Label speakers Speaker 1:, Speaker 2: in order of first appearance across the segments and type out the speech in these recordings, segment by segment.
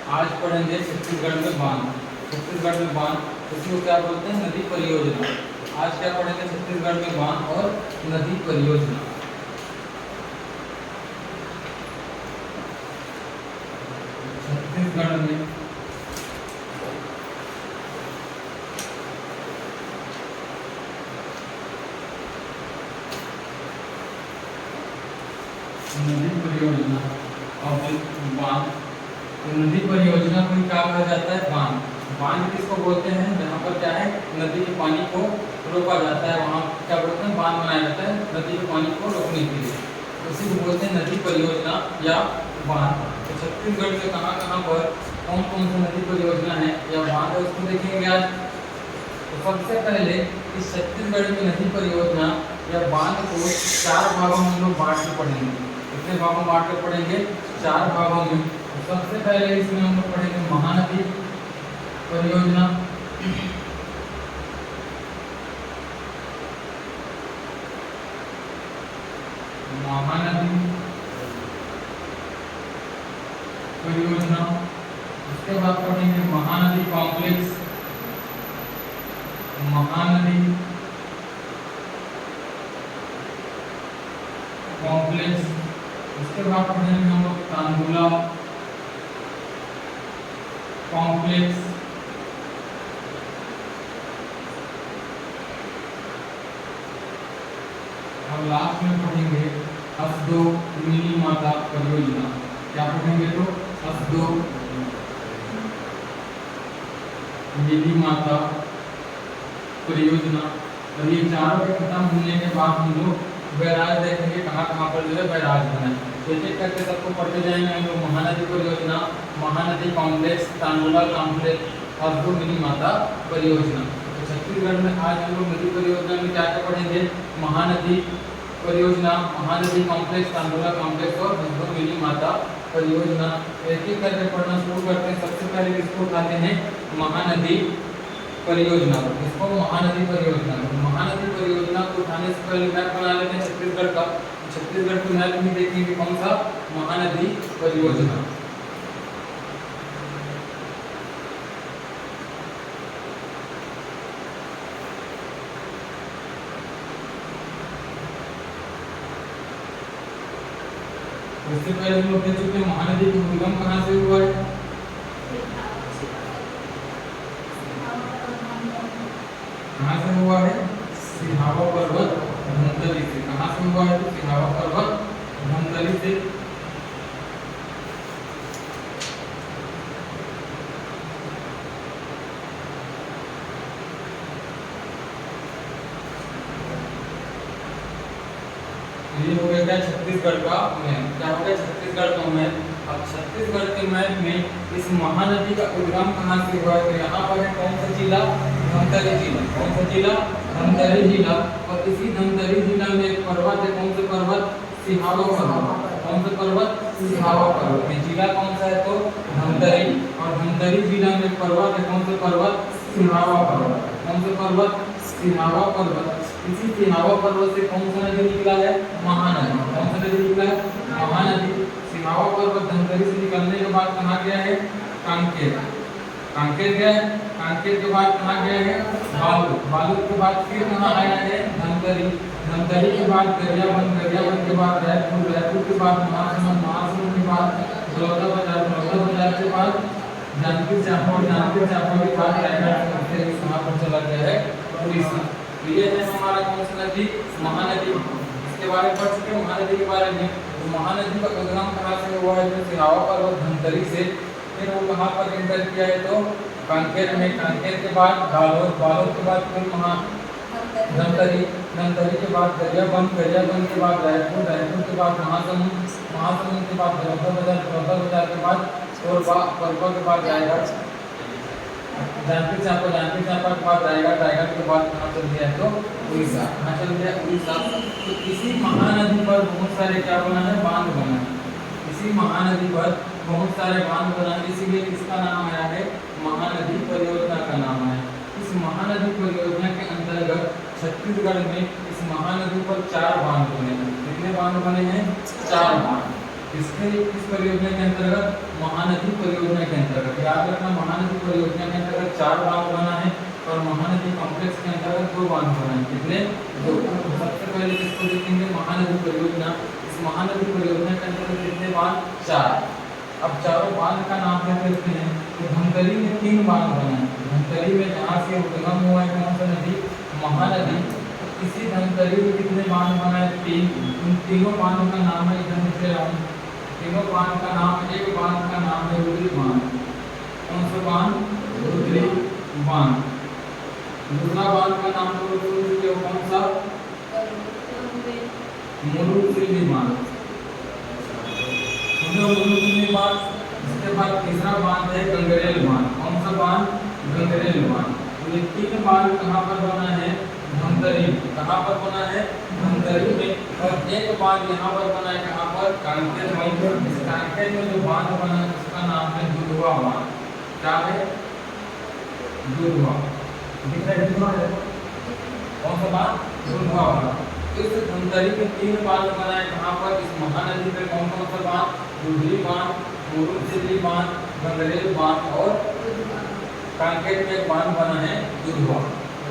Speaker 1: आज पढ़ेंगे छत्तीसगढ़ में बांध। छत्तीसगढ़ में बांध, इसको क्या बोलते हैं? नदी परियोजना। आज क्या पढ़ेंगे? छत्तीसगढ़ में बांध और नदी परियोजना। छत्तीसगढ़ में नदी परियोजना और बांध। तो नदी परियोजना को क्या कहा जाता है? बांध। बांध किसको बोलते हैं? जहाँ पर क्या है, नदी के पानी को रोका जाता है, वहाँ क्या बोलते हैं? बांध बनाया जाता है नदी के पानी को रोकने के लिए, उसी को बोलते हैं नदी परियोजना या बांध। तो छत्तीसगढ़ में कहाँ कहाँ पर कौन कौन सी नदी परियोजना है या बांध है, उसको देखेंगे आज। तो सबसे पहले इस छत्तीसगढ़ की नदी परियोजना या बांध को 4 भागों में हम लोग बांट के पढ़ेंगे। कितने भागों में बांट के पढ़ेंगे? 4 भागों में। तो सबसे पहले इसमें हम लोग पढ़ेंगे महानदी परियोजना। महानदी परियोजना, उसके बाद पढ़ेंगे महानदी कॉम्प्लेक्स। महानदी कॉम्प्लेक्स, उसके बाद पढ़ेंगे हम लोग तांदुला कॉम्प्लेक्स। और लास्ट में पढ़ेंगे हसदो मिनी माता परियोजना। क्या पढ़ेंगे? तो हसदो मिनी माता परियोजना। और ये चारों के खत्म होने के बाद हम लोग बैराज देखेंगे, कहाँ कहाँ पर जो है बैराज बना है। एक एक करके सबको पढ़ते जाएंगे हम लोग। महानदी परियोजना, Mahanadi complex, Tandula complex, Hasdeo mini माता परियोजना। तो छत्तीसगढ़ में आज हम लोग नदी परियोजना में क्या क्या पढ़ेंगे? महानदी परियोजना, महानदी कॉम्प्लेक्स, तांदुला कॉम्प्लेक्स और हसदो मिनी माता परियोजना। एक एक करके पढ़ना शुरू करते हैं। सबसे पहले इसको उठाते हैं महानदी परियोजना को। इसको महानदी परियोजना को, महानदी परियोजना को उठाने से पहले मैप बना लेते हैं छत्तीसगढ़ का। छत्तीसगढ़ के मैप में देखेंगे कौन सा? महानदी परियोजना। इससे पहले हम लोग देख चुके हैं महानदी का उद्गम कहाँ से हुआ है? कहाँ से हुआ है? सिहावा पर्वत धमतरी से। कहाँ से हुआ है? तो सिहावा पर्वत धमतरी से। ये हो गया क्या? छत्तीसगढ़ का मैप। क्या हो गया? छत्तीसगढ़ का मैप। अब छत्तीसगढ़ के मैप में इस महानदी का उद्गम कहाँ से हुआ है? तो यहाँ पर है कौन सा जिला? धमतरी जिला। कौन सा जिला? धमतरी जिला। और इसी धमतरी जिला में एक पर्वत है, कौन सा पर्वत? सिहावा पर्वत। कौन सा पर्वत? सिहावा पर्वत। ये जिला कौन सा है? तो धमतरी। और धमतरी जिला में एक पर्वत है, कौन सा पर्वत? सिहावा पर्वत। कौन सा पर्वत? सिहावा पर्वत। इसी सिहावा पर्वत से कौन सा नदी निकला है? महानदी। कौन सा नदी निकला है? महानदी। सिहावा पर्वत धमतरी से निकलने के बाद कहाँ गया है? कांकेर। कांकेर गया है। कांकेर के बाद कहाँ गया है? बालोद। बालोद के बाद फिर कहाँ आया है? धमतरी। धमतरी के बाद गरियाबंद। गरियाबंद के बाद रायपुर। रायपुर के बाद महासमुंद। महासमुंद के बाद बलौदाबाजार। बलौदाबाजार के बाद जांजगीर चांपा। जांजगीर चांपा के बाद रायगढ़। फिर कहाँ पर चला गया है? उड़ीसा। ये है हमारा कौन सा नदी? महानदी। इसके बारे में पढ़ चुके हैं महानदी के बारे में। तो महानदी का उद्गम कहाँ से हुआ है? तो सिहावा पर्वत धमतरी से। फिर वो कहाँ पर एंटर किया है? तो कांकेर में। कांकेर के बाद बालोद। बालोद के बाद फिर धमतरी। धमतरी के बाद गरियाबंद। गरियाबंद के बाद रायपुर। रायपुर के बाद महासमुंद। महासमुंद के बाद बलौदाबाजार। बलौदाबाजार के बाद कोरबा। कोरबा के बाद रायगढ़। जांजगीर चांपा। जांजगीर चांपा के बाद रायगढ़। रायगढ़ के बाद कहाँ चल गया? तो उड़ीसा। कहाँ चल गया? उड़ीसा। तो इसी महानदी पर बहुत सारे क्या बना है? बांध बना है। इसी महानदी पर बहुत सारे बांध बना है, इसीलिए इसका नाम आया है महानदी परियोजना का नाम है। इस महानदी परियोजना के अंतर्गत छत्तीसगढ़ में इस महानदी पर 4 बांध बने हैं। कितने बांध बने हैं? 4 बांध। किस परियोजना के अंतर्गत? महानदी परियोजना के अंतर्गत। याद रखना, महानदी परियोजना के अंतर्गत 4 बांध बना है और महानदी कॉम्प्लेक्स के अंतर्गत 2 बांध बना है। कितने? 2। सबसे पहले किसको देखेंगे? महानदी परियोजना। इस महानदी परियोजना के अंतर्गत कितने बांध? 4। अब चारों बांध का नाम क्या कहते हैं? तो धमतरी में 3 बांध बना है। धमतरी में जहाँ से उद्गम हुआ है कौन सा नदी? महानदी। इसी धमतरी में कितने बांध बना है? 3। उन तीनों बांध का नाम है, इधर नीचे लाऊं, तीनों बांध का नाम, एक बांध का नाम है रुद्री बांध। कौन सा बांध? रुद्री बांध। दूसरा बांध का नाम तो कौन सा? मुरुसिल्ली बांध। मुरुसिल्ली बांध। इसके बाद तीसरा बांध है गंगरेल बांध। कौन सा बांध? गंगरेल बांध। तो ये 3 बांध कहाँ पर बना है? धमतरी। कहाँ पर बना है? धमतरी में। और एक बांध यहाँ पर बना है, कहाँ पर? कांकेर में। इस कांकेर में जो बांध बना है उसका नाम है दुधवा बांध। क्या है? दुधवा। दिख रहा है दुधवा है? कौन सा बांध? दुधवा बांध। इस धमतरी में 3 बांध बना है, कहाँ पर? इस महानदी पे। कौन कौन सा बांध? रुद्री बांध, मुरुसिल्ली बांध, गंगरेल बांध और कांकेर में एक बांध बना है दुधवा।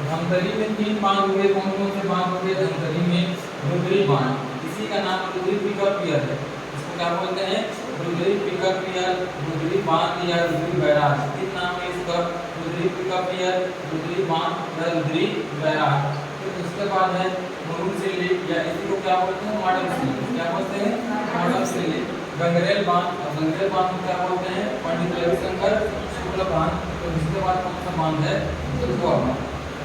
Speaker 1: धमतरी में 3 बांध हुए। कौन कौन से बांध हुए? धमतरी में रुद्री बांध। इसी का नाम रुद्री पिकअप पियर है। इसको क्या बोलते हैं? रुद्री पिकअप पियर, रुद्री बांध या रुद्री बैराज। किस नाम है इसका? रुद्री पिकअप पियर, रुद्री बांध या रुद्री बैराज। फिर उसके बाद है मुरुसिल्ली, या इसी को क्या बोलते हैं? मॉडल सिल्ली। क्या बोलते हैं? मॉडल सिल्ली। गंगरेल बांध, और गंगरेल बांध को क्या बोलते हैं? पंडित रविशंकर शुक्ल बांध। तो इसके बाद कौन सा बांध है? दुधवा बांध।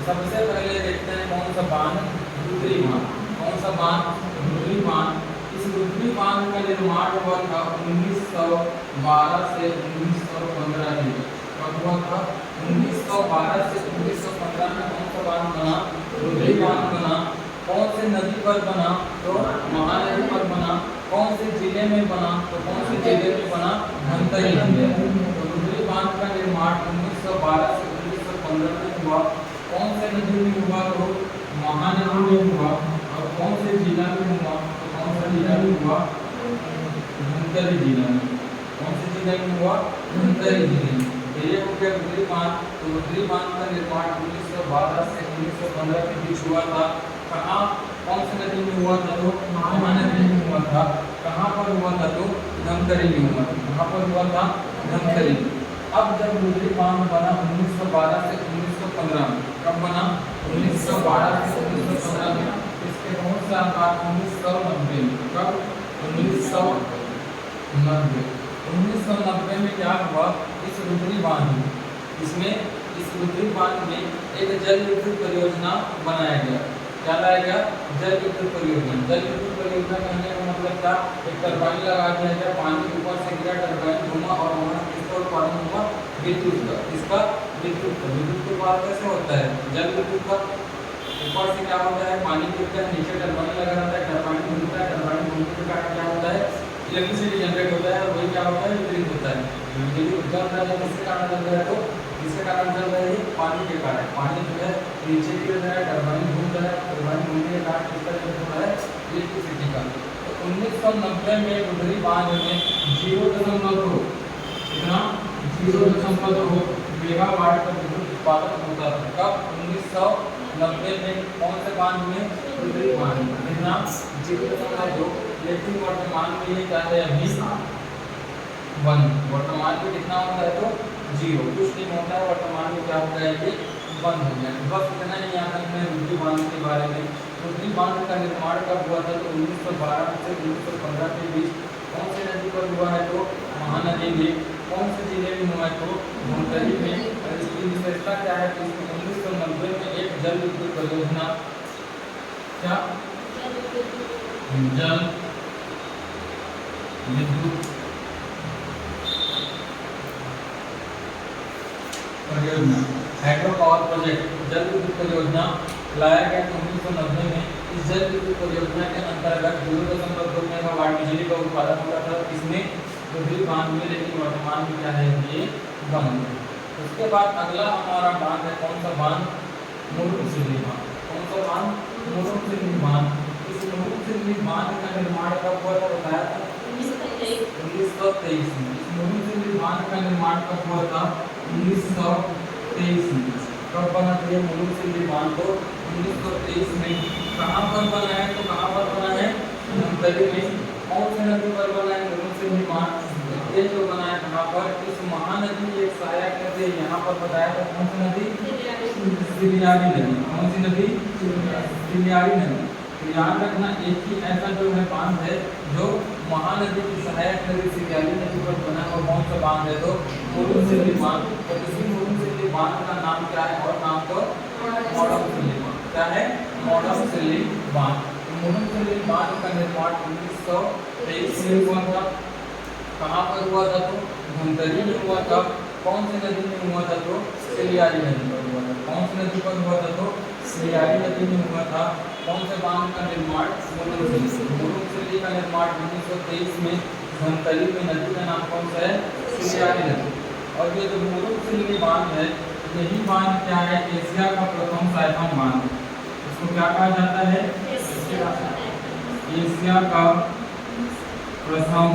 Speaker 1: सबसे पहले देखते हैं कौन सा बांध? रुद्री बांध। कौन सा बांध? रुद्री बांध। इस रुद्री बांध का निर्माण हुआ था 1912 से 1915 में। कब हुआ था? 1912 से 1915 में कौन सा बांध बना? रुद्री बांध बना। कौन से नदी पर बना? तो महानदी पर बना। कौन से जिले में बना? तो कौन से जिले में बना? धमतरी जिले। तो रुद्री बांध का निर्माण 1912 से 1915 में हुआ। कौन से नदी में हुआ? तो महानदी में हुआ। और कौन से जिला में हुआ? तो कौन सा जिला में हुआ? धमतरी जिला में। कौन से जिला में हुआ? धमतरी जिले में। ये हो गया रुद्री बांध। तो रुद्री बांध का निर्माण 1912 से 1915 के बीच हुआ था। कहाँ? कौन सी नदी में हुआ था? तो महानदी में हुआ था। कहाँ पर हुआ था? तो धमतरी में हुआ था। कहाँ पर हुआ था? धमतरी। अब जब रुद्री बांध बना 1912 से 1915 में। कब बना? 1912 से 1915 में। इसके बहुत साल बाद 1990 में। कब? 1990। 1990 में क्या हुआ? इस रुद्री बांध में, इस रुद्री बांध में एक जल विद्युत परियोजना बनाया गया। क्या लाया गया? जल विद्युत परियोजना। जल विद्युत परियोजना कहने का मतलब क्या? एक टरबाइन लगा दिया गया, पानी ऊपर से गिरा, टरबाइन घूमा और वहां किसका उत्पादन हुआ? विद्युत का। इसका विद्युत का। विद्युत का उत्पादन कैसे होता है? जल विद्युत का। ऊपर से क्या होता है? पानी गिरता है, नीचे टरबाइन लगा रहता है, टरबाइन घूमता है, टरबाइन घूमने के कारण क्या होता है? इलेक्ट्रिसिटी जनरेट होता है और वही क्या होता है? विद्युत होता है। विद्युत जल रहा है, किसके कारण जल रहा है? तो किसके कारण जल रहा है? पानी के कारण। पानी जो है नीचे गिर रहा है, टरबाइन घूम रहा है, टरबाइन घूमने के कारण किसका जनरेट हो रहा है? इलेक्ट्रिसिटी का। तो 1990 में रुद्री बांध में 0.2 कितना? 0.2 मेगावाट का विद्युत उत्पादन होता था। कब? 1990 में। कौन से बांध में? रुद्री बांध में। कितना? 0.2। लेकिन वर्तमान में ये क्या है? अभी 1। वर्तमान में कितना होता है? तो 0। कुछ नहीं होता है। वर्तमान में क्या होता है? ये 1 हो गया। बस इतना ही याद रखना है रुद्री बांध के बारे में। रुद्री बांध का निर्माण कब हुआ था? तो 1912 से 1915 के बीच। कौन सी नदी पर हुआ है? तो महानदी में। कौन से जिले में हुआ है? तो धमतरी में। और इसकी विशेषता क्या है? तो 1990 में एक जल विद्युत परियोजना, क्या? जल विद्युत परियोजना, हाइड्रो पावर प्रोजेक्ट, जल विद्युत परियोजना लाया गया 1990 में। इस जल विद्युत परियोजना के अंतर्गत 0.2 मेगावाट बिजली का उत्पादन होता था। इसमें रुद्री बांध में, लेकिन वर्तमान में क्या है? ये बंद है। उसके बाद अगला हमारा बांध है कौन सा बांध? मुरुसिल्ली बांध। कौन सा बांध? मुरुसिल्ली बांध। इस मुरुसिल्ली बांध का निर्माण कब हुआ था? बताया था 1923 में। इस मुरुम बांध का निर्माण कब हुआ था? 1923 में। कब बना था ये मुरुम बांध? तो 1923 में। कहाँ पर बना है? तो कहाँ पर बना है? धमतरी में। कौन सी नदी पर बना है मुरुम बांध? ये जो बना है कहाँ पर? इस महानदी की एक सहायक नदी यहाँ पर बताया था। कौन सी नदी? सिलियारी नदी। कौन सी नदी? सिलियारी नदी। तो याद रखना एक ही ऐसा जो है बांध है जो महानदी की सहायक नदी सिलियारी नदी पर बना है। और कौन सा बांध है? तो मुरुम बांध। तो इसी मुरुम बांध का नाम क्या है? और नाम तो मॉडम बांध। क्या है? मॉडम बांध। मुरुम बांध का निर्माण 1923 में हुआ था। कहाँ पर हुआ था? तो धमतरी में हुआ था। कौन सी नदी में हुआ था? तो सिलियारी नदी पर हुआ था। कौन सी नदी पर हुआ था? तो सिलियारी नदी में हुआ था। कौन से बांध का निर्माण? मुरुम का निर्माण 1923 में धमतरी में। नदी का नाम कौन सा है? सिलियारी नदी। और ये जो मुरुम बांध है, यही बांध क्या है? एशिया का प्रथम साइफन बांध। इसको क्या कहा जाता है? एशिया का प्रथम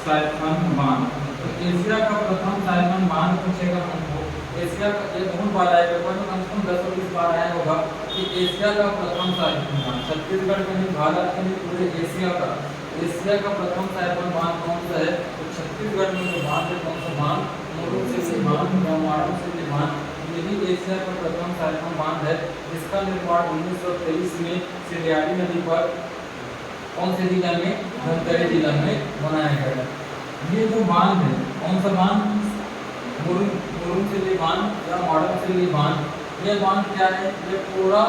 Speaker 1: साइफन बांध। तो एशिया का प्रथम साइफन बांध पूछेगा हमको। एशिया का ये बहुत बार आया पेपर में, कम से कम 10-20 बार आया होगा कि एशिया का प्रथम साइफन बांध। छत्तीसगढ़ के नहीं, भारत के नहीं, पूरे एशिया का प्रथम साइफन बांध कौन सा है? तो छत्तीसगढ़ में जो बांध है, कौन सा बांध? मुरुम बांध या मॉडम बांध। यही एशिया का प्रथम साइफन बांध है, जिसका निर्माण 1923 में सिलियारी नदी पर कौन से जिला में? धमतरी जिला में बनाया गया। ये जो बांध है, कौन सा बांध? मुरुम बांध या मॉडर्न बांध। ये बांध क्या है? ये पूरा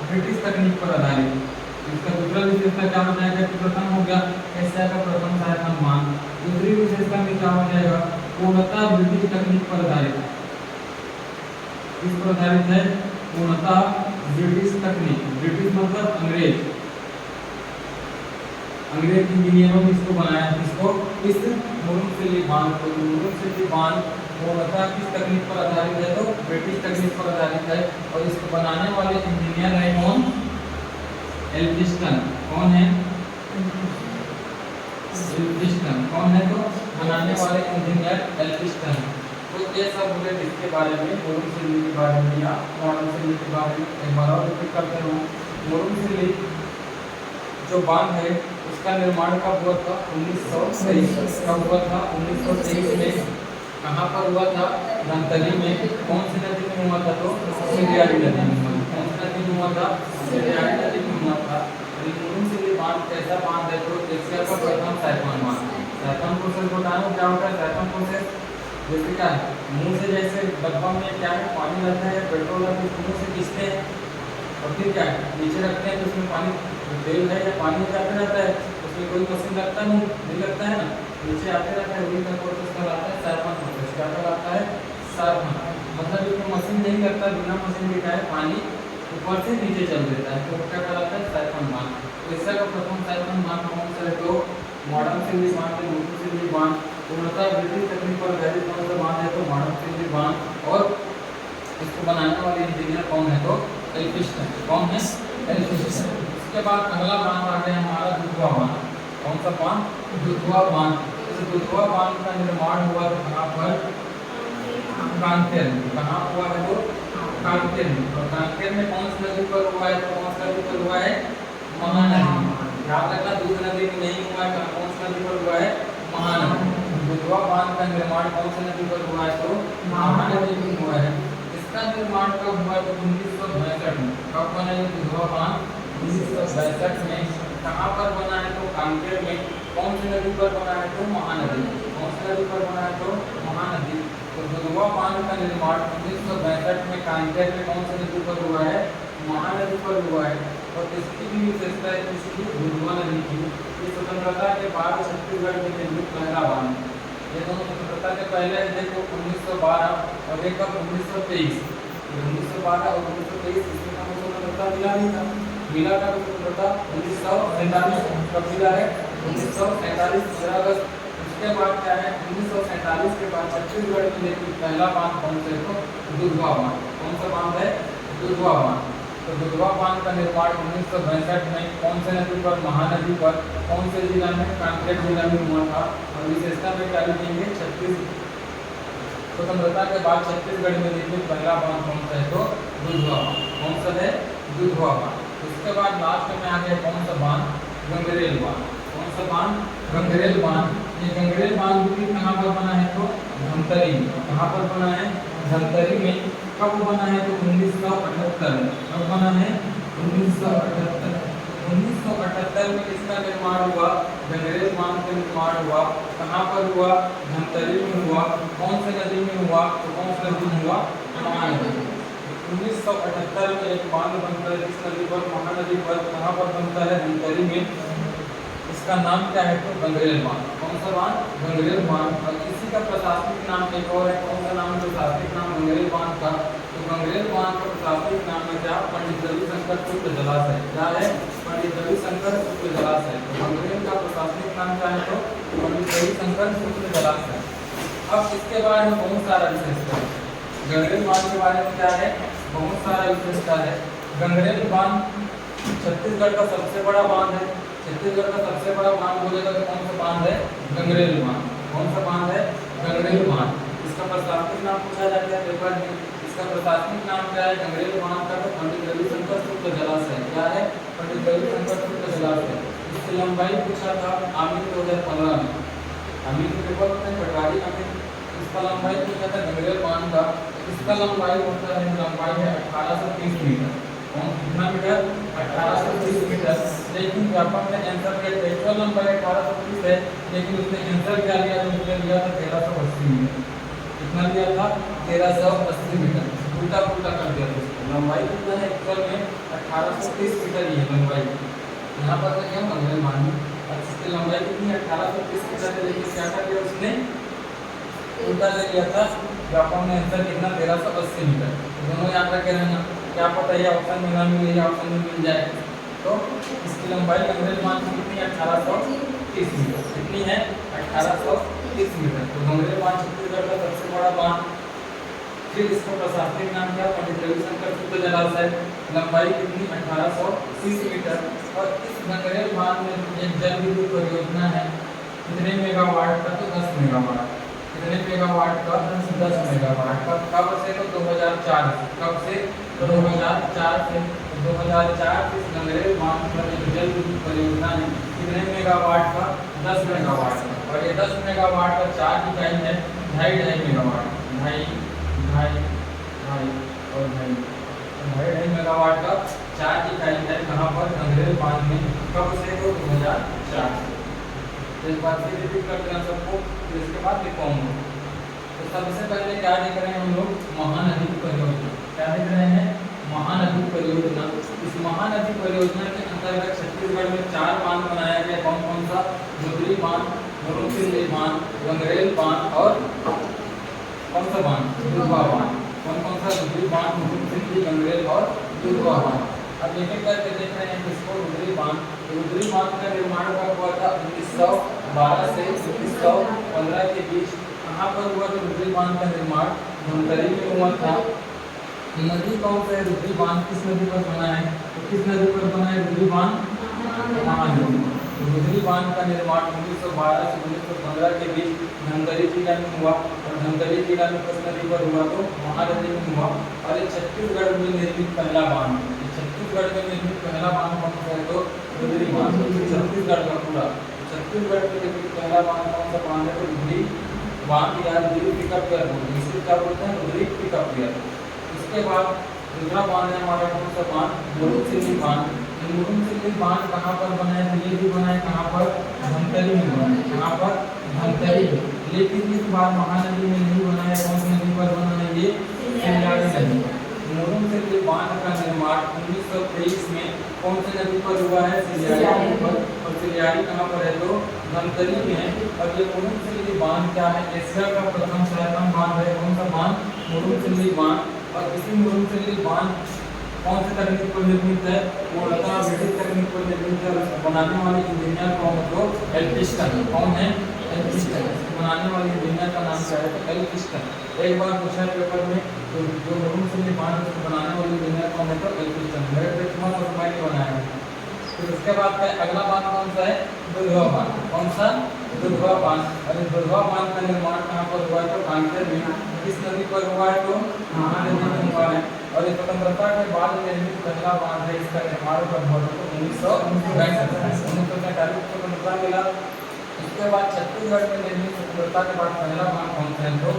Speaker 1: ब्रिटिश तकनीक पर आधारित है। इसका दूसरा विशेषता क्या हो जाएगा? कि प्रथम हो गया एशिया का प्रथम साइफन बांध। दूसरी विशेषता में क्या हो जाएगा? पूर्णतः ब्रिटिश तकनीक पर आधारित है। किस पर आधारित है? पूर्णतः ब्रिटिश तकनीक। ब्रिटिश मतलब अंग्रेज इंजीनियरों ने इसको बनाया। इसको इस मुरुम बांध को। मुरुम बांध पूर्णतः किस तकनीक पर आधारित है? तो ब्रिटिश तकनीक पर आधारित है। और इसको बनाने वाले इंजीनियर है कौन? एल्फिंस्टन। कौन है? एल्फिंस्टन। कौन है? तो बनाने वाले इंजीनियर एल्फिंस्टन। तो ये सब मुझे इसके बारे में, मुरुम के बारे में या मॉडर्न के बारे में एक बार और रिपीट करते हैं। मुरुम जो बांध है उसका निर्माण कब हुआ था? 1923। कब हुआ था? 1923 में। कहाँ पर हुआ था? धमतरी में। कौन सी नदी में हुआ था? तो सिलियारी नदी में। कौन सी नदी में हुआ था? सिलियारी नदी में हुआ था। मुरुम बांध कैसा बांध है? तो एशिया का प्रथम साइफन बांध। साइफन प्रोसेस बताना क्या होता है? साइफन प्रोसेस जैसे क्या है? मुँह से जैसे डब्बा में क्या है? पानी रहता है, पेट्रोल रहता है, मुँह से खींचते हैं और फिर क्या है? नीचे रखते हैं तो उसमें पानी, तेल है या पानी जाते रहता है, उसमें कोई मशीन लगता नहीं लगता है ना, नीचे आते रहता है। वही का प्रोसेस कहलाता है साइफन प्रोसेस। क्या कहलाता है? साइफन। मतलब इसमें मशीन नहीं लगता, बिना मशीन के क्या है? पानी ऊपर से नीचे चल देता है, तो क्या कहलाता है? साइफन बांध। एशिया का प्रथम साइफन बांध कौन सा है? तो मॉडर्न बांध, मुरुम बांध। पूर्णतः ब्रिटिश तकनीक पर आधारित कौन सा बांध है? तो मॉडर्न बांध। और इसको बनाने वाले इंजीनियर कौन है? तो एल्फिंस्टन। कौन है? एल्फिंस्टन। उसके बाद अगला बांध आ गया हमारा दुधवा बांध। कौन सा बांध? दुधवा बांध। इस दुधवा बांध का निर्माण हुआ था कहाँ पर? कांकेर में। कहाँ हुआ है? तो कांकेर में। और कांकेर में कौन सी नदी पर हुआ है? तो कौन सी नदी पर हुआ है? महानदी। याद रखना, दूध नदी में नहीं हुआ है। कौन सी नदी पर हुआ है? महानदी। दुधवा बांध का निर्माण कौन सी नदी पर हुआ है? तो महानदी में हुआ है। इसका निर्माण कब हुआ? तो 1962 में। कब बना ये दुधवा बांध? 1962 में। कहाँ पर बना है? तो कांकेर में। कौन सी नदी पर बना है? तो महानदी। कौन सी नदी पर बना है? तो महानदी। तो दुधवा बांध का निर्माण 1962 में कांकेर में कौन सी नदी पर हुआ है? महानदी पर हुआ है। और इसकी भी विशेषता है इसकी दुधवा नदी की। ये स्वतंत्रता के बाद छत्तीसगढ़ में निर्मित पहला बांध। ये दोनों स्वतंत्रता के पहले देखो 1912 और एक कब? 1923। 1912 और 1923 इसमें हमें स्वतंत्रता मिला नहीं था। मिला था स्वतंत्रता 1947। कब मिला है? 1947 15 अगस्त। उसके बाद क्या है? 1947 के बाद छत्तीसगढ़ में निर्मित पहला बांध कौन सा है? तो दुधवा बांध। कौन सा बांध है? दुधवा बांध। तो दुधवा बांध का निर्माण 1962 में कौन से नदी पर, महानदी पर, कौन से जिला में, कांकेर जिला में हुआ था। और विशेषता में क्या लिखेंगे, स्वतंत्रता के बाद छत्तीसगढ़ में निर्मित पहला बांध कौन सा है, तो दुधवा बांध। कौन सा है, दुधवा बांध। उसके बाद लास्ट में आ गया कौन सा बांध, गंगरेल बांध। कौन सा बांध, गंगरेल बांध। ये गंगरेल बांध भी कहाँ पर बना है, तो धमतरी में। कहाँ पर बना है, धमतरी में। कब बना है, तो 1978 में। कब बना है, 1978। 1978 में इसका निर्माण हुआ, गंगरेल बांध का निर्माण हुआ। कहाँ पर हुआ, धमतरी में हुआ। कौन से नदी में हुआ, तो कौन सी नदी में हुआ, महानदी। 1978 में एक बांध बनता है इस नदी पर, महानदी पर। कहाँ पर बनता है, धमतरी में। इसका नाम क्या है, तो गंगरेल बांध। कौन सा बांध, गंगरेल बांध। और इसी का प्रशासनिक नाम एक और है, कौन सा नाम है प्रशासनिक नाम गंगरेल बांध का, तो गंगरेल बांध का प्रशासनिक नाम है क्या, पंडित रविशंकर शुक्ल जलाशय। क्या है, पंडित रविशंकर शुक्ल जलाशय। तो गंगरेल का प्रशासनिक नाम क्या है, तो पंडित रविशंकर शुक्ल जलाशय। अब इसके बारे में बहुत सारा विशेषता है, गंगरेल बांध के बारे में क्या है, बहुत सारा विशेषता है। गंगरेल बांध छत्तीसगढ़ का सबसे बड़ा बांध है। छत्तीसगढ़ का सबसे बड़ा बांध बोलेगा तो कौन सा बांध है, गंगरेल बांध। कौन सा बांध है, गंगरेल बांध। इसका प्रशासनिक नाम पूछा जाता है पेपर में, इसका प्रशासनिक नाम क्या है, गंगरेल बांध का, तो पंडित रविशंकर शुक्ल जलाशय। क्या है, पंडित रविशंकर शुक्ल जलाशय। इसकी लंबाई पूछा था आमिर 2015 में, आमिर के पेपर में पटवारी आमिर। इसका लंबाई पूछा था गंगरेल बांध का, इसका लंबाई होता है, लंबाई है 1830 मीटर। कितना मीटर, 1830 मीटर। लेकिन व्यापक ने आंसर किया, एक्चुअल लंबाई 1830 है, लेकिन उसने आंसर क्या लिया, जो उसने लिया था 1380 मीटर। कितना लिया था, 1380 मीटर। उल्टा पुल्टा कर दिया था उसको। लंबाई कितना है एक्चुअल में, 1830 मीटर ही है लंबाई। यहाँ पर तो क्या गंगरेल बांध, इसकी लंबाई कितनी है, 1830 मीटर है, लेकिन क्या कर दिया उसने, उल्टा ले लिया था। व्यापक ने आंसर कितना, 1380 मीटर। दोनों याद रखे रहना, क्या पता है ऑप्शन में ना मिले या ऑप्शन में मिल जाए। तो इसकी लंबाई गंगरेल बांध की कितनी है, 1830 मीटर। कितनी है, 1830 मीटर। तो गंगरेल बांध छत्तीसगढ़ का सबसे बड़ा बांध। फिर इसका प्रशासनिक नाम क्या, पंडित रविशंकर शुक्ल जलाशय। लंबाई कितनी, 1830 मीटर। और इस गंगरेल बांध में एक जल विद्युत परियोजना है, कितने मेगावाट का, तो 10 मेगावाट। कितने मेगावाट का, 10 मेगावाट का। कब से, तो 2004 से। कब से, 2004 से। 2004 से इस गंगरेल बांध पर एक जल विद्युत परियोजना है, कितने मेगावाट का, 10 मेगावाट का। और ये 10 मेगावाट का चार्ज इकाई है 2.5 मेगावाट। 2.5 मेगावाट का चार्ज इकाई है कहाँ पर, गंगरेल बांध में। कब से, तो 2004 से। एक बार फिर रिपीट कर देना सबको, फिर इसके बाद लिखवाऊंगा। तो सबसे पहले क्या देख रहे हैं हम लोग, महानदी परियोजना। क्या देख रहे हैं, महानदी परियोजना। इस महानदी परियोजना के अंतर्गत छत्तीसगढ़ में 4 बांध बनाया गया। कौन कौन सा, दुधरी बांध, मुरुमसिल्ली बांध, गंगरेल बांध और कौन सा बांध, दुधवा बांध। कौन कौन सा, दुधरी बांध, मुरुमसिल्ली, गंगरेल और दुधवा बांध। अब एक एक करके देख रहे हैं किसको, रुद्री बांध। रुद्री बांध का निर्माण कब हुआ था, 1912 से 1915 के बीच। कहाँ पर हुआ था रुद्री बांध का निर्माण, धमतरी में हुआ था। नदी कौन सा है, रुद्री बांध किस नदी पर बना है, तो किस नदी पर बना है रुद्री बांध, महानदी। रुद्री बांध का निर्माण 1912 से 1915 के बीच धमतरी जिला में हुआ। और धमतरी जिला में किस नदी पर हुआ, तो महानदी में हुआ। और ये छत्तीसगढ़ में निर्मित पहला बांध, छत्तीसगढ़ में निर्मित पहला बांध कौन सा है, तो रुद्री बांध। छत्तीसगढ़ का पूरा, छत्तीसगढ़ में निर्मित पहला बांध कौन सा बांध है, तो रुद्री बांध या रुद्री पिकअप ईयर बोलते हैं। इसको क्या बोलते हैं, रुद्री पिकअप ईयर। इसके बाद दूसरा बांध है हमारा कौन सा बांध, मुरुमसिल्ली बांध। मुरुमसिल्ली बांध कहाँ पर बना है, ये भी बना है कहाँ पर, धमतरी में बना है। कहाँ पर, धमतरी में। लेकिन इस बार महानदी में नहीं बना है। कौन सी नदी पर बना है, ये सिलियारी नदी। मुरुमसिल्ली बांध का निर्माण 1923 में कौन सी नदी पर हुआ है, सिलियारी पर। और सिलियारी कहाँ पर है, तो धमतरी में है। और ये मुरुमसिल्ली बांध क्या है, एशिया का प्रथम सैकड़ों बांध है। कौन सा बांध, मुरुमसिल्ली बांध। और इसी मुरुमसिल्ली बांध कौन सी तकनीक पर निर्मित है, पूर्णतः ब्रिटिश तकनीक पर निर्मित है। बनाने वाले इंजीनियर कौन, तो एल्फिंस्टन। कौन है, एल्फिंस्टन। बनाने वाली इंजीनियर का नाम क्या है? तो एल्फिंस्टन। एक बार पूछा है पेपर में, तो जो मरून से बांध उसको बनाने वाली इंजीनियर कौन है? तो एल्फिंस्टन। मेरे पेट में और मैं नहीं बनाया हूँ। फिर उसके बाद का अगला बांध कौन सा है? दुधवा बांध। कौन सा? दुधवा बांध। और दुधवा बांध का निर्माण कहाँ पर हुआ है? तो कांकेर में। किस नदी पर हुआ है? तो महानदी में हुआ है। और ये स्वतंत्रता के बाद निर्मित पहला बांध है। इसका निर्माण कब हुआ? तो 1945 स्वतंत्रता मिला। उसके बाद छत्तीसगढ़ में निर्मित स्वतंत्रता के बाद पहला बांध कौन सा है? तो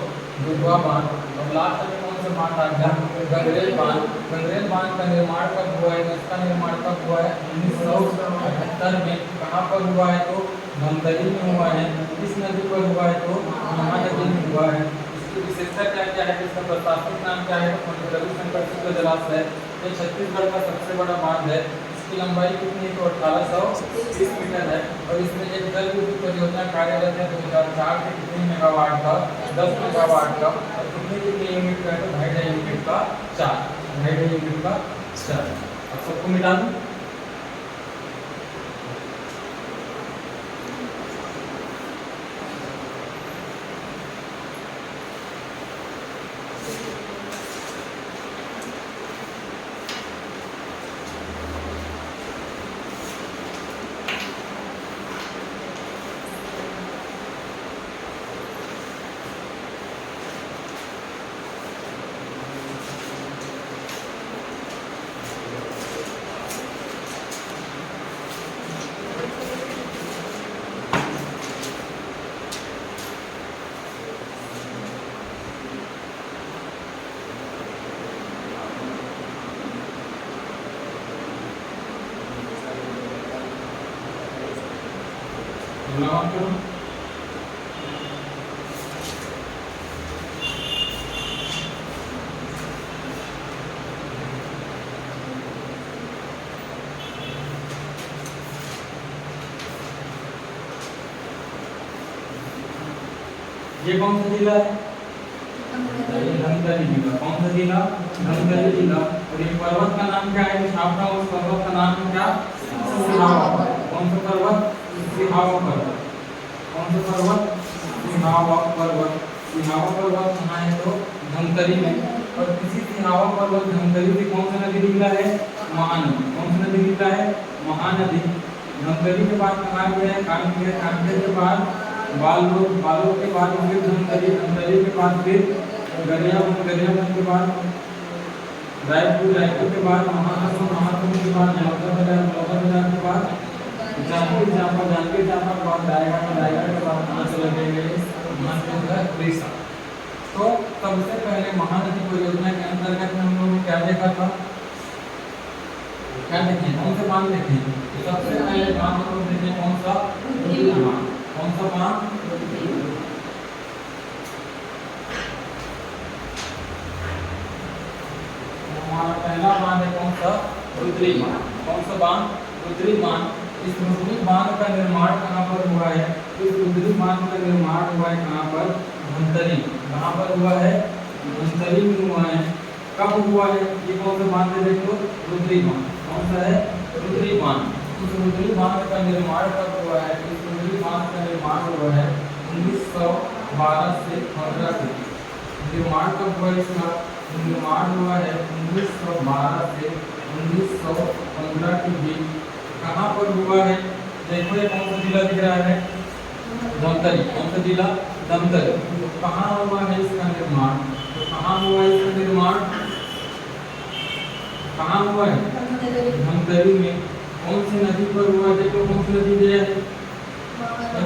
Speaker 1: दुधवा बांध। और लास्ट में कौन सा बांध आ गया? गंगरेल बांध। गंगरेल बांध का निर्माण कब हुआ है? इसका निर्माण कब हुआ है? 1978 में। कहाँ पर हुआ है? तो धमतरी में हुआ है। किस नदी पर हुआ है? तो महानदी में हुआ है। इसकी विशेषता क्या क्या है? इसका प्रशासनिक नाम क्या है? तो पंडित रविशंकर शुक्ल जलाशय। ये छत्तीसगढ़ का सबसे बड़ा बांध है। इसकी लंबाई कितनी है? तो 1830 मीटर है। और इसमें एक जल विद्युत परियोजना कार्यरत है 2004 से। कितने मेगावाट का? 10 मेगावाट का। और कितने यूनिट का है? तो 2.5 यूनिट का 4। 2.5 यूनिट का 4। अब सबको मिटा दूं। ये कौन सा जिला है? धमतरी जिला। कौन सा जिला? धमतरी जिला। और ये पर्वत का नाम क्या है? छापरा। उस पर्वत का नाम है क्या? सिहावा। कौन सा पर्वत? सिहावा पर्वत। कौन सा पर्वत? सिहावा पर्वत। सिहावा पर्वत कहाँ है? तो धमतरी में। और किसी सिहावा पर्वत धमतरी से कौन सा नदी निकला है? महानदी। कौन सा नदी निकला है? महानदी। धमतरी के बाद कहाँ गया है? कांकेर। कांकेर के बाद बालोद। बालोद के बाद फिर धमतरी। धमतरी के बाद फिर गरियाबंद। गरियाबंद के बाद रायपुर। रायपुर के बाद महासमुंद। महासमुंद के बाद बलौदाबाजार। बलौदाबाजार के बाद जांजगीर चांपा। जांजगीर चांपा के बाद रायगढ़। रायगढ़ के बाद कहाँ चले गए? उड़ीसा। तो सबसे पहले महानदी परियोजना के अंतर्गत में हम लोगों ने क्या देखा था? क्या देखे? कौन सा बांध देखे? सबसे पहले बांध हम लोग देखे कौन सा? रुद्री बांध। कौन सा बांध? हमारा पहला बांध है कौन सा? रुद्री बांध। कौन सा बांध? रुद्री बांध। इस रुद्री बांध का निर्माण कहाँ पर हुआ है? इस रुद्री बांध का निर्माण हुआ है कहाँ पर? धमतरी। कहाँ पर हुआ है? धमतरी में हुआ है। कब हुआ है? ये कौन सा बांध है? देखो, रुद्री बांध। कौन सा है? रुद्री बांध। इस रुद्री बांध का निर्माण कब हुआ है? इस रुद्री बांध का निर्माण हुआ है 1912 से 15 के बीच। निर्माण कब हुआ इसका? निर्माण हुआ है 1912 से 1915 के बीच। कहाँ पर हुआ है? देखो ये कौन सा जिला दिख रहा है? धमतरी। कौन सा जिला? धमतरी। तो कहाँ हुआ है इसका निर्माण? तो कहाँ हुआ है इसका निर्माण? कहाँ हुआ है? धमतरी में। कौन सी नदी पर हुआ है? देखो कौन सी नदी है?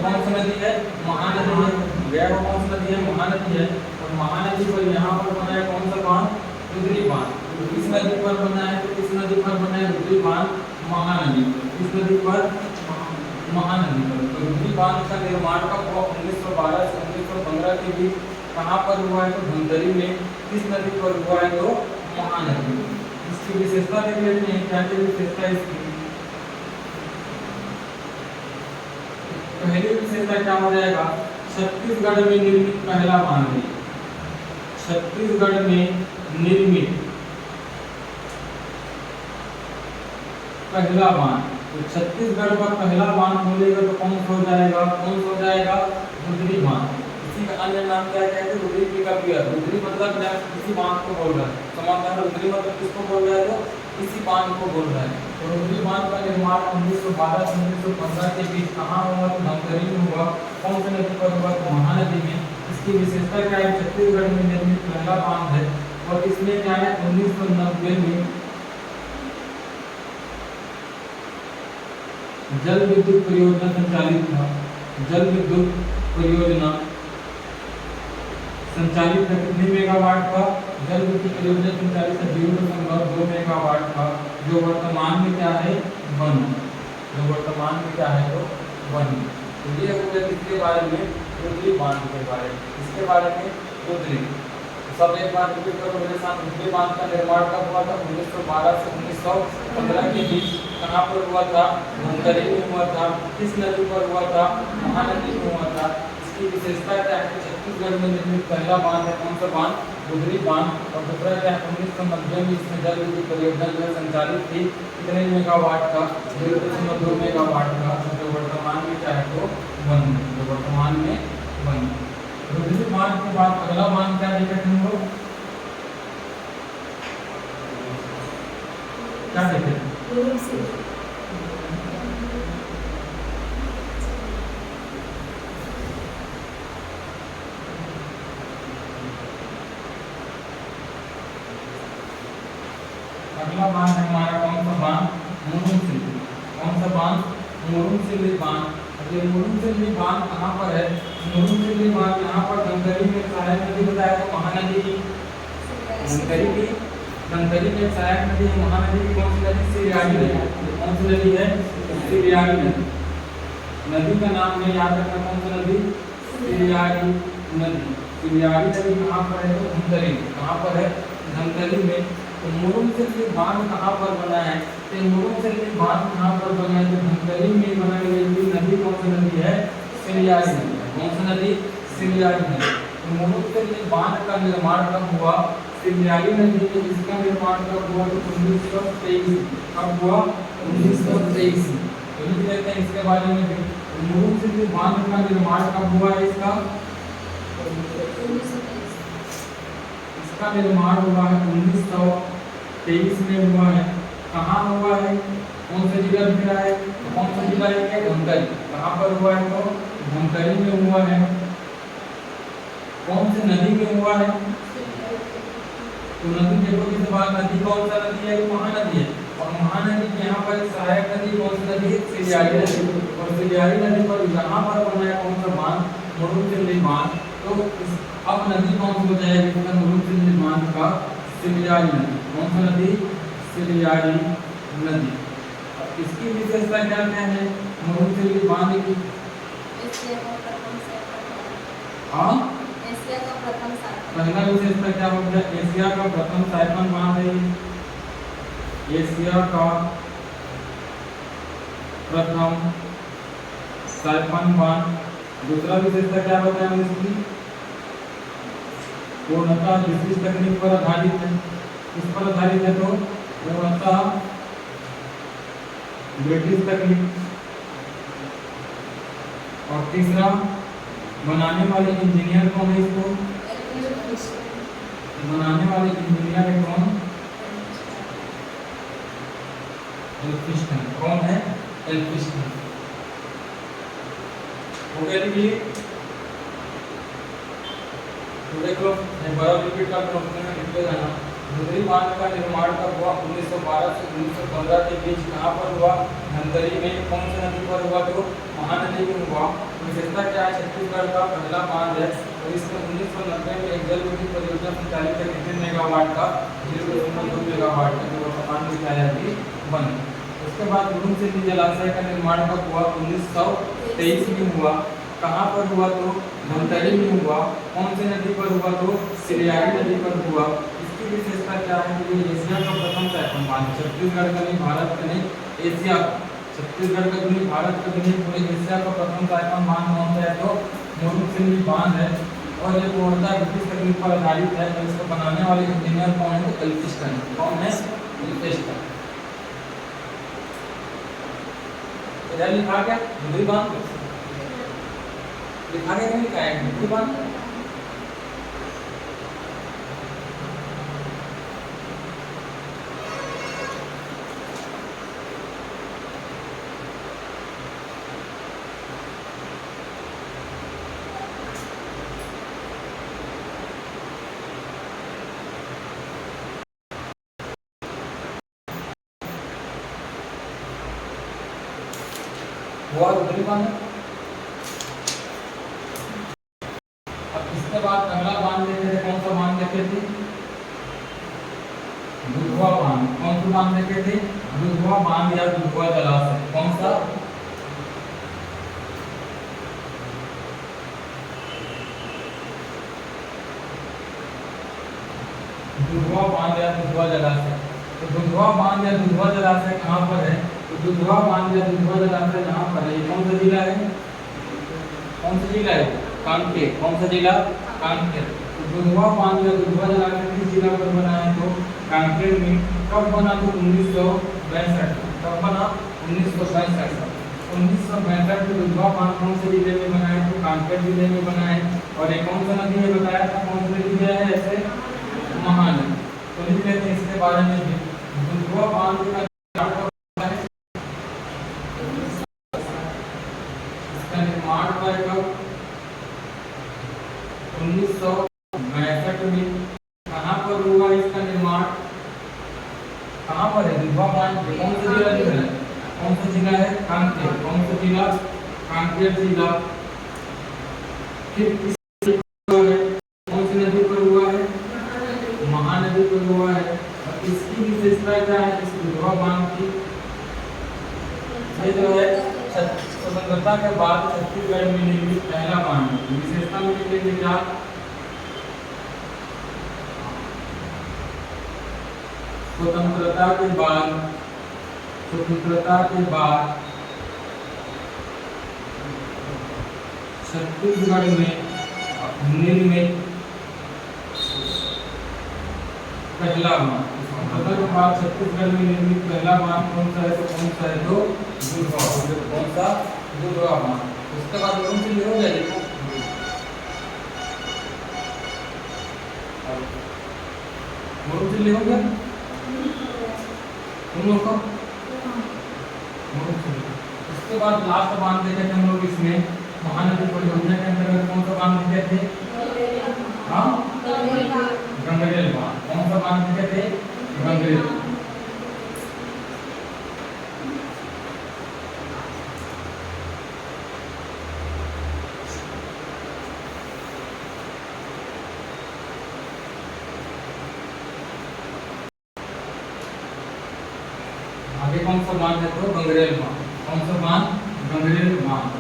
Speaker 1: कौन सी नदी है? महानदी है। गया वो कौन सी नदी है? महानदी है। और महानदी पर यहाँ पर बना है कौन सा बांध? रुद्री बांध। किस नदी पर बना है? तो किस नदी पर बना है रुद्री बांध? महानदी। किस नदी पर? महानदी पर। तो रुद्री बांध का निर्माण कब हुआ? 1912 से 1915 के बीच। कहाँ पर हुआ है? तो धमतरी में। किस नदी पर हुआ है? तो महानदी। इसकी विशेषता देख लेते हैं, क्या क्या विशेषता है इसकी। पहली विशेषता क्या हो जाएगा? छत्तीसगढ़ में निर्मित पहला बांध है। छत्तीसगढ़ में निर्मित पहला बांध। तो छत्तीसगढ़ का पहला बांध बोलेगा तो कौन सा हो जाएगा, कौन सा हो जाएगा, रुद्री बांध। इसी का अन्य नाम क्या कहते हैं, रुद्री की का पियर। रुद्री मतलब किसी बांध को बोल रहा है, समाधान रुद्री मतलब किसको बोल रहा है, तो किसी बांध को बोल रहा है। तो रुद्री बांध का निर्माण 1912 से 1915 के बीच कहाँ हुआ, तो धमतरी में हुआ। कौन सी नदी पर हुआ, तो महानदी में। इसकी विशेषता क्या है, छत्तीसगढ़ में निर्मित पहला बांध है और इसमें क्या है 1990 में जल विद्युत परियोजना संचालित था। जल विद्युत परियोजना संचालित है, कितने मेगावाट का, जल विद्युत परियोजना संचालित है 0.2 मेगावाट का, जो वर्तमान में क्या है, बंद, जो वर्तमान में क्या है, तो बंद। तो ये हो गया किसके बारे में, रुद्री बांध के बारे में। इसके बारे में रुद्री, सब एक बार रिपीट करो मेरे साथ। रुद्री बांध का निर्माण कब हुआ था, 1912 से 1915 के बीच। कहाँ पर हुआ था, धमतरी में हुआ था। किस नदी पर हुआ था, महानदी में हुआ था। इसकी विशेषता क्या है, छत्तीसगढ़ में निर्मित पहला बांध है, कौन सा बांध, रुद्री बांध। और दूसरा क्या है, 1990 में इसमें जल विद्युत परियोजना जो है संचालित थी, कितने मेगावाट का, 0.2 मेगावाट का, जो वर्तमान में क्या है, तो बंद, जो वर्तमान में बंद। रुद्री बांध के बाद अगला बांध क्या देखेंगे हम लोग, क्या देखेंगे, अगला बांध है हमारा कौन सा बांध, मुरुंगसिल्ली। कौन सा बांध, मुरुंगसिल्ली बांध। ये मुरुंगसिल्ली बांध कहाँ पर है, मुरुंगसिल्ली बांध यहाँ पर धमतरी में सहायक नदी बताया था, महानदी की धमतरी में सहायक नदी है, महानदी की कौन सी नदी, सिरियारी नदी। कौन सी नदी है, सिरियारी नदी। नदी का नाम में याद रखना, कौन सी नदी, सिरियारी नदी। सिरियारी नदी कहाँ पर है, तो धमतरी। कहाँ पर है, धमतरी में। तो मुरुंगसिल्ली बांध कहाँ पर बना है, तो मुरुंगसिल्ली बांध कहाँ पर बना है, तो धमतरी में बनाई गई नदी कौन सी नदी है, सिरियारी नदी। कौन सी नदी, सिरियारी नदी। तो मुरुंगसिल्ली बांध का निर्माण कब हुआ, सिरियारी नदी में। इसका निर्माण कब हुआ, तो 1923। कब हुआ, 1923। तो लिख लेते हैं इसके बारे में भी। मुरुंगसिल्ली बांध का निर्माण कब हुआ है, इसका निर्माण हुआ है 1923 में हुआ है। कहाँ हुआ है, कौन सा जिला दिख रहा है, तो कौन सा जिला है, धमतरी। कहाँ पर हुआ है, तो धमतरी में हुआ है। कौन सी नदी में हुआ है, तो नदी देखो इस बार नदी कौन सा नदी है, महानदी है। और महानदी के यहाँ पर सहायक नदी कौन सी नदी है, सिरियारी नदी। और सिरियारी नदी पर यहाँ पर बना है कौन सा बांध, मुरुंगसिल्ली बांध। तो अब नदी कौन सी हो जाएगी, इसका मुरुंगसिल्ली बांध का सिरियारी नदी। कौन सी नदी, सिरियारी नदी। इसकी विशेषता क्या क्या है, मुरुंगसिल्ली बांध की, हाँ पहला विशेषता क्या हो गया, एशिया का प्रथम साइफन बांध है। एशिया का प्रथम साइफन बांध। दूसरा विशेषता क्या होता है इसकी, पूर्णतः ब्रिटिश तकनीक पर आधारित है। किस पर आधारित है, तो पूर्णतः ब्रिटिश तकनीक। और तीसरा, बनाने वाले इंजीनियर कौन है, इसको बनाने वाले इंजीनियर है कौन, एल्फिंस्टन। कौन है, एल्फिंस्टन। हो गया ये, तो देख लो एक बार रिपीट कर लो, लिखते जाना। रुद्री बांध का निर्माण कब हुआ, 1912 से 1915 के बीच। कहाँ पर हुआ, धमतरी में। कौन सी नदी पर हुआ, तो महानदी में हुआ। विशेषता क्या है, छत्तीसगढ़ का पहला बांध है और इसमें 1990 में एक जल विद्युत परियोजना संचालित है, कितने मेगावाट का, 0.2 मेगावाट का, जो वर्तमान में क्या है, बंद। उसके बाद मुरुंगसिल्ली जलाशय का निर्माण कब हुआ, 1923 में हुआ। कहाँ पर हुआ, तो धमतरी में हुआ। कौन सी नदी पर हुआ, तो सिरियारी नदी पर हुआ। इसकी विशेषता क्या है, कि ये एशिया का प्रथम साइफन बांध, छत्तीसगढ़ का नहीं, भारत का नहीं, एशिया का, छत्तीसगढ़ का नहीं, भारत का नहीं, पूरे एशिया का प्रथम साइफन बांध कौन सा है, तो मुरुंगसिल्ली बांध है। और ये पूर्णतः ब्रिटिश तकनीक पर आधारित है। और इसको बनाने वाले इंजीनियर कौन है, तो एल्फिंस्टन। कौन है, एल्फिंस्टन। क्या लिखा क्या दुधई बांध लिखा क्या नहीं लिखा है दुधई बांध हुआ दुधई बांध। अब इसके बाद अगला बांध देखे थे कौन सा बांध देखे थे दुधवा बांध। कौन सा बांध देखे थे दुधवा बांध या दुधवा जलाशय कौन सा दुधवा बांध या दुधवा जलाशय। तो दुधवा बांध या दुधवा जलाशय कहाँ पर है तो दुधवा बांध या दुधवा जलाशय जहाँ पर है ये कौन सा जिला है कौन सा जिला है कांकेर। कौन सा जिला कांकेर। तो दुधवा बांध या दुधवा जलाशय किस जिला पर बना है तो कांकेर में। कब बना तो 1962। कब बना 1962। 1962 में दुधवा बांध कौन से जिले में बना है तो कांकेर जिले में बना है। और ये कौन सा नदी है बताया था कौन सा नदी है ऐसे महानदी। तो लिख लेते हैं इसके बारे में भी दुधवा बांध का इसका निर्माण हुआ कब 1962 में। कहाँ पर हुआ इसका निर्माण कहाँ पर है दुधवा बांध कौन सा जिला है कौन सा जिला है कांकेर। कौन सा जिला कांकेर जिला। फिर कौन सी नदी पर हुआ है महानदी पर हुआ है। और इसकी विशेषता क्या है इस दुधवा बांध की ये जो है स्वतंत्रता के बाद छत्तीसगढ़ में निर्मित पहला बांध है। विशेषता में लिखेंगे क्या स्वतंत्रता के बाद छत्तीसगढ़ में निर्मित पहला बांध। स्वतंत्रता के बाद छत्तीसगढ़ में निर्मित पहला बांध कौन सा है तो कौन सा है तो दुधवा। कौन सा दुधवा बांध। उसके बाद कौन सी हो जाएगी कौन सी लिखोगे तुम लोग को। उसके बाद लास्ट बांध देखे थे हम लोग इसमें महानदी परियोजना के अंतर्गत कौन सा बांध देखे थे हाँ गंगरेल बांध। कौन सा बांध देखे थे गंगरेल। आगे कौन सा बांध है तो गंगरेल बांध। कौन सा बांध गंगरेल बांध।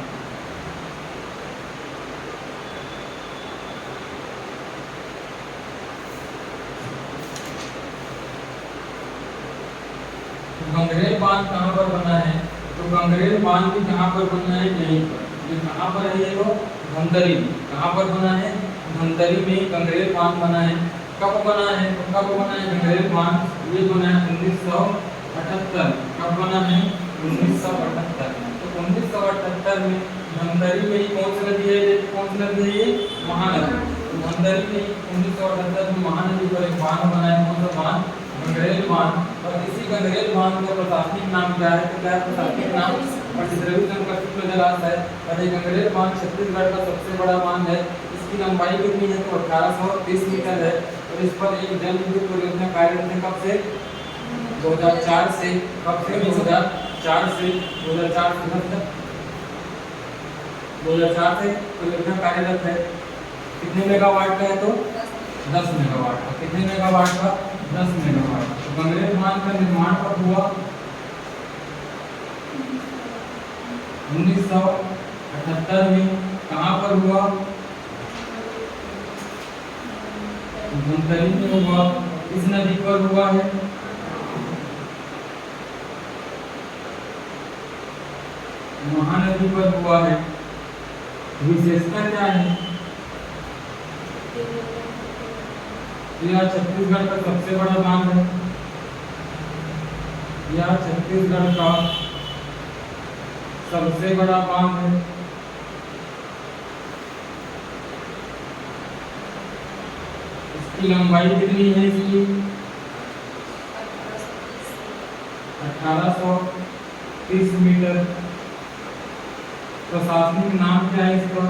Speaker 1: गंगरेल बांध कहाँ पर बना है तो गंगरेल बांध भी कहाँ पर बना है यहीं पर। ये कहाँ पर है ये तो धमतरी में। कहाँ पर बना है धमतरी में गंगरेल बांध बना है। कब बना है तो कब बना है गंगरेल बांध ये बना है 1978। कब बना है 1978। तो 1978 में धमतरी में ही कौन सी नदी है कौन सी नदी है ये महानदी। तो धमतरी में 1978 में महानदी पर एक बांध बना है कौन सा बांध गंगरेल बांध। और इसी गंगरेल बांध का प्रशासनिक नाम क्या है तो क्या है प्रशासनिक नाम पंडित रविशंकर का शुक्ल जलाशय है। और ये गंगरेल बांध छत्तीसगढ़ का सबसे बड़ा बांध है। इसकी लंबाई कितनी है तो 1830 मीटर है। और इस पर एक जल विद्युत परियोजना कार्यरत है कब से 2004 से। कब से 2004 से 2004 से परियोजना कार्यरत है। कितने मेगावाट का है तो 10 मेगावाट का। कितने मेगावाट का 10 मेगावाट। तो गंगरेल बांध का निर्माण कब हुआ 1978 में। कहाँ पर हुआ धमतरी में हुआ। इस नदी पर हुआ है महानदी पर हुआ है। विशेषता क्या है यह छत्तीसगढ़ का सबसे बड़ा बांध है। यह छत्तीसगढ़ का सबसे बड़ा बांध है। इसकी लंबाई कितनी है इसकी? 1830 मीटर। प्रशासनिक नाम क्या है इसका?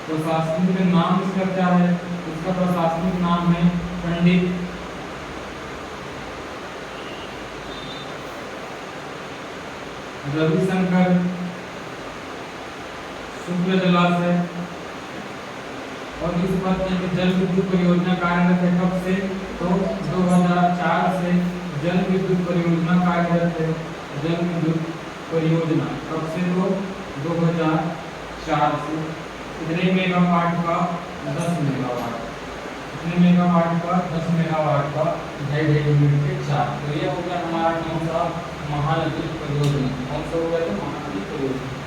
Speaker 1: प्रशासनिक नाम इसका क्या है? इसका प्रशासनिक नाम है पंडित रविशंकर शुक्ल जलाशय। और इस पर एक जल विद्युत परियोजना कार्यरत है। कब से? तो 2004 से जल विद्युत परियोजना कार्यरत है। जल विद्युत परियोजना कब से? तो 2004 से। कितने मेगावाट का? 10 मेगावाट। कितने मेगावाट का? 10 मेगावाट का। 2.5 यूनिट के 4। तो ये हो गया हमारा कौन सा? महानदी परियोजना। कौन सा हो गया? तो महानदी परियोजना।